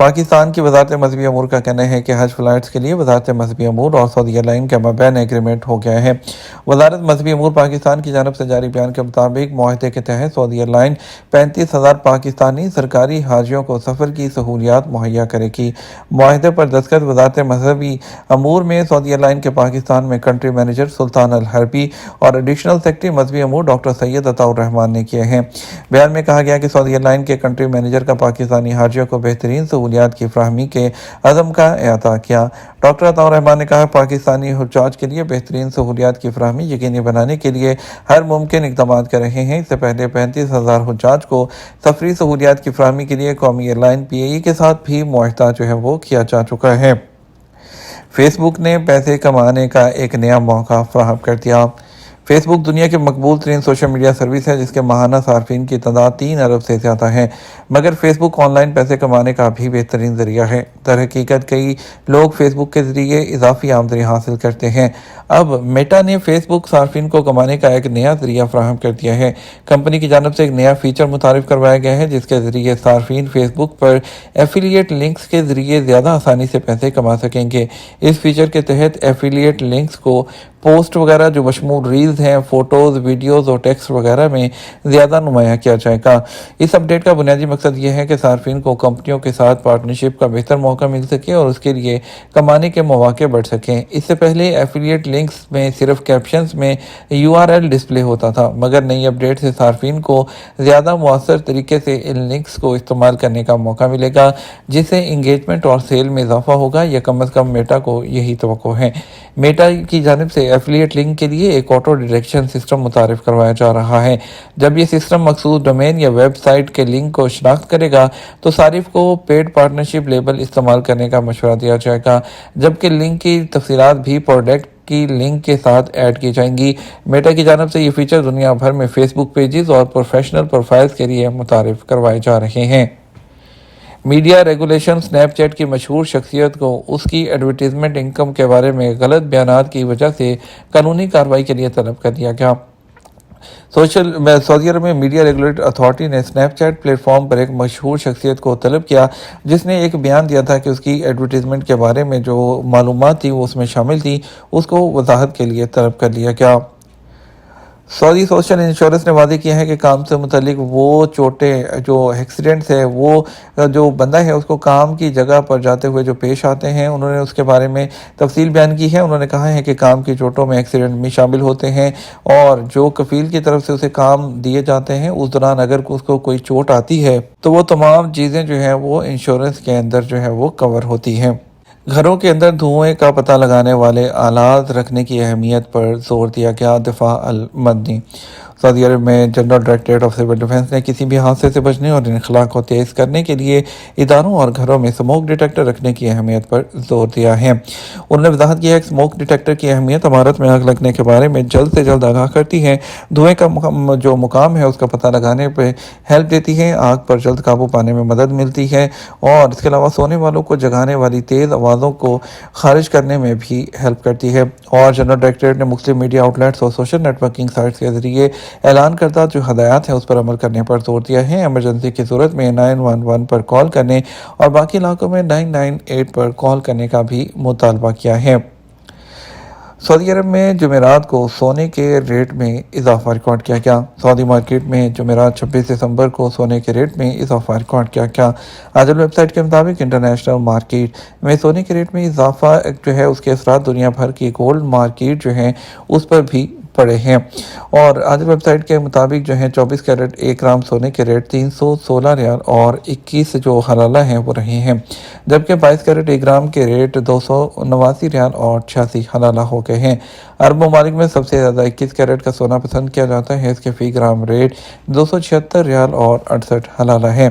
پاکستان کی وزارت مذہبی امور کا کہنا ہے کہ حج فلائٹس کے لیے وزارت مذہبی امور اور سعودی ایئر لائن کے مابین ایگریمنٹ ہو گیا ہے۔ وزارت مذہبی امور پاکستان کی جانب سے جاری بیان کے مطابق معاہدے کے تحت سعودی ایئر لائن 35,000 پاکستانی سرکاری حاجیوں کو سفر کی سہولیات مہیا کرے گی۔ معاہدے پر دستخط وزارت مذہبی امور میں سعودی ایئر لائن کے پاکستان میں کنٹری مینیجر سلطان الحربی اور ایڈیشنل سیکرٹری مذہبی امور ڈاکٹر سید عطاء الرحمان نے کیے ہیں۔ بیان میں کہا گیا کہ سعودی ایئر لائن کے کنٹری مینیجر کا پاکستانی حاجیوں کو بہترین سہولیات کی فراہمی کے عزم کا اعادہ کیا۔ ڈاکٹر عطاء الرحمان نے کہا پاکستانی حجاج کے لیے بہترین سہولیات کی فراہمی یقینی بنانے کے لیے ہر ممکن اقدامات کر رہے ہیں۔ اس سے پہلے 35,000 حجاج کو سفری سہولیات کی فراہمی کے لیے قومی ایئر لائن PAE کے ساتھ بھی معاہدہ وہ کیا جا چکا ہے۔ فیس بک نے پیسے کمانے کا ایک نیا موقع فراہم کر دیا۔ فیس بک دنیا کی مقبول ترین سوشل میڈیا سروس ہے جس کے ماہانہ صارفین کی تعداد 3 ارب سے زیادہ ہے، مگر فیس بک آن لائن پیسے کمانے کا بھی بہترین ذریعہ ہے۔ در حقیقت کئی لوگ فیس بک کے ذریعے اضافی آمدنی حاصل کرتے ہیں۔ اب میٹا نے فیس بک صارفین کو کمانے کا ایک نیا ذریعہ فراہم کر دیا ہے۔ کمپنی کی جانب سے ایک نیا فیچر متعارف کروایا گیا ہے جس کے ذریعے صارفین فیس بک پر ایفیلیٹ لنکس کے ذریعے زیادہ آسانی سے پیسے کما سکیں گے۔ اس فیچر کے تحت ایفیلیٹ لنکس کو پوسٹ وغیرہ جو بشمول ریلز ہیں، فوٹوز، ویڈیوز اور ٹیکسٹ وغیرہ میں زیادہ نمایاں کیا جائے گا۔ اس اپ ڈیٹ کا بنیادی مقصد یہ ہے کہ صارفین کو کمپنیوں کے ساتھ پارٹنرشپ کا بہتر موقع مل سکے اور اس کے لیے کمانے کے مواقع بڑھ سکیں۔ اس سے پہلے ایفیلیٹ لنکس میں صرف کیپشنز میں URL ڈسپلے ہوتا تھا، مگر نئی اپ ڈیٹ سے صارفین کو زیادہ مؤثر طریقے سے ان لنکس کو استعمال کرنے کا موقع ملے گا جس سے انگیجمنٹ اور سیل میں اضافہ ہوگا، یا کم از کم میٹا کو یہی توقع ہے۔ میٹا کی جانب سے ایفیلیٹ لنک کے لیے ایک آٹو ڈیٹیکشن سسٹم متعارف کروایا جا رہا ہے۔ جب یہ سسٹم مخصوص ڈومین یا ویب سائٹ کے لنک کو شناخت کرے گا تو صارف کو پیڈ پارٹنرشپ لیبل استعمال کرنے کا مشورہ دیا جائے گا، جبکہ لنک کی تفصیلات بھی پروڈکٹ کی لنک کے ساتھ ایڈ کی جائیں گی۔ میٹا کی جانب سے یہ فیچر دنیا بھر میں فیس بک پیجز اور پروفیشنل پروفائلز کے لیے متعارف کروائے جا رہے ہیں۔ میڈیا ریگولیشن سنیپ چیٹ کی مشہور شخصیت کو اس کی ایڈورٹائزمنٹ انکم کے بارے میں غلط بیانات کی وجہ سے قانونی کارروائی کے لیے طلب کر دیا گیا۔ سعودی عرب میں میڈیا ریگولیٹری اتھارٹی نے سنیپ چیٹ پلیٹ فارم پر ایک مشہور شخصیت کو طلب کیا جس نے ایک بیان دیا تھا کہ اس کی ایڈورٹائزمنٹ کے بارے میں جو معلومات تھی وہ اس میں شامل تھی، اس کو وضاحت کے لیے طلب کر لیا گیا۔ سعودی سوشل انشورنس نے واضح کیا ہے کہ کام سے متعلق وہ چوٹیں جو ایکسیڈنٹس ہے وہ جو بندہ ہے اس کو کام کی جگہ پر جاتے ہوئے جو پیش آتے ہیں، انہوں نے اس کے بارے میں تفصیل بیان کی ہے۔ انہوں نے کہا ہے کہ کام کی چوٹوں میں ایکسیڈنٹ بھی شامل ہوتے ہیں، اور جو کفیل کی طرف سے اسے کام دیے جاتے ہیں اس دوران اگر اس کو کوئی چوٹ آتی ہے تو وہ تمام چیزیں وہ انشورنس کے اندر وہ کور ہوتی ہیں۔ گھروں کے اندر دھوئیں کا پتہ لگانے والے آلات رکھنے کی اہمیت پر زور دیا گیا۔ دفاع المدنی سعودی عرب میں general directorate of civil defence نے کسی بھی حادثے سے بچنے اور انخلاء کو تیز کرنے کے لیے اداروں اور گھروں میں اسموک ڈیٹیکٹر رکھنے کی اہمیت پر زور دیا ہے۔ انہوں نے وضاحت کی ہے کہ اسموک ڈیٹیکٹر کی اہمیت عمارت میں آگ لگنے کے بارے میں جلد سے جلد آگاہ کرتی ہے، دھوئیں کا جو مقام ہے اس کا پتہ لگانے پہ ہیلپ دیتی ہے، آگ پر جلد قابو پانے میں مدد ملتی ہے، اور اس کے علاوہ سونے والوں کو جگانے والی تیز آوازوں کو خارج کرنے میں بھی ہیلپ کرتی ہے۔ اور جنرل ڈائریکٹریٹ نے مختلف میڈیا آؤٹ لیٹس اور سوشل نیٹ ورکنگ سائٹس کے ذریعے اعلان کردہ جو ہدایات ہیں اس پر عمل کرنے پر زور دیا ہے۔ ایمرجنسی کی صورت میں 911 پر کال کرنے اور باقی علاقوں میں 998 پر کال کرنے کا بھی مطالبہ کیا ہے۔ سعودی عرب میں جمعرات کو سونے کے ریٹ میں اضافہ ریکارڈ کیا گیا۔ سعودی مارکیٹ میں جمعرات 26 دسمبر کو سونے کے ریٹ میں اضافہ ریکارڈ کیا گیا۔ آج ویب سائٹ کے مطابق انٹرنیشنل مارکیٹ میں سونے کے ریٹ میں اضافہ اس کے اثرات دنیا بھر کی گولڈ مارکیٹ اس پر بھی پڑے ہیں، اور آج ویب سائٹ کے مطابق 24 کیرٹ 1 گرام سونے کے ریٹ 316 ریال اور 21 حلالہ ہیں وہ رہے ہیں، جبکہ 22 کیرٹ 1 گرام کے ریٹ 289 ریال اور 86 حلالہ ہو گئے ہیں۔ عرب ممالک میں سب سے زیادہ 21 کیرٹ کا سونا پسند کیا جاتا ہے، اس کے فی گرام ریٹ 276 ریال اور 68 حلالہ ہے۔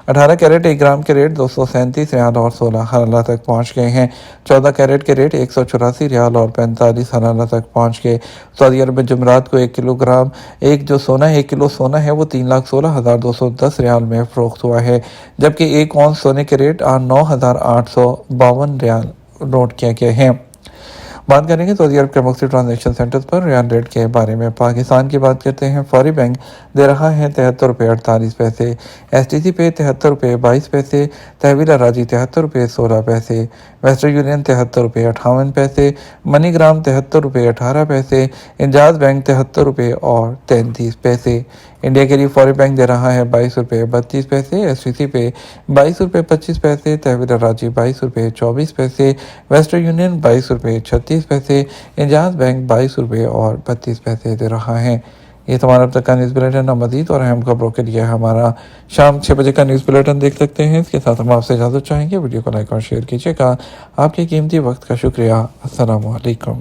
18 کیرٹ 1 گرام کے ریٹ 237 ریال اور 16 حلالہ تک پہنچ گئے ہیں۔ 14 کیرٹ کے ریٹ 184 ریال اور 45 حلالہ تک پہنچ گئے۔ سعودی عرب میں جمعرات کو 1 کلو سونا ہے وہ 3,16,210 ریال میں فروخت ہوا ہے، جبکہ 1 اونس سونے کے ریٹ 9,852 ریال نوٹ کیا گئے ہیں۔ بات کریں گے سعودی عرب کے مختلف ٹرانزیکشن سینٹرز پر ریال ریٹ کے بارے میں۔ پاکستان کی بات کرتے ہیں، فوری بینک دے رہا ہے 73 روپے 48 پیسے، ایس ٹی سی پے 73 روپے 22 پیسے، تحویل اراضی 73 روپے 16 پیسے، ویسٹرن یونین 73 روپے 58 پیسے، منی گرام 73 روپے 18 پیسے، انجاز بینک 73 روپے اور 33 پیسے۔ انڈیا کے لیے فوری بینک دے رہا ہے 22 روپے 32 پیسے، ایس ٹی سی پے 22 روپے 25 پیسے، تحویل اراضی 22 روپے 24 پیسے، ویسٹرن یونین 22 روپے 36 پیسے، انجاز بینک 22 روپے اور 32 پیسے دے رہا ہے۔ یہ تمہارا اب تک کا نیوز بلیٹن ہے۔ مزید اور اہم خبروں کے لیے ہمارا شام 6 بجے کا نیوز بلیٹن دیکھ سکتے ہیں۔ اس کے ساتھ ہم آپ سے اجازت چاہیں گے، ویڈیو کو لائک اور شیئر کیجیے گا۔ آپ کے قیمتی وقت کا شکریہ۔ السلام علیکم۔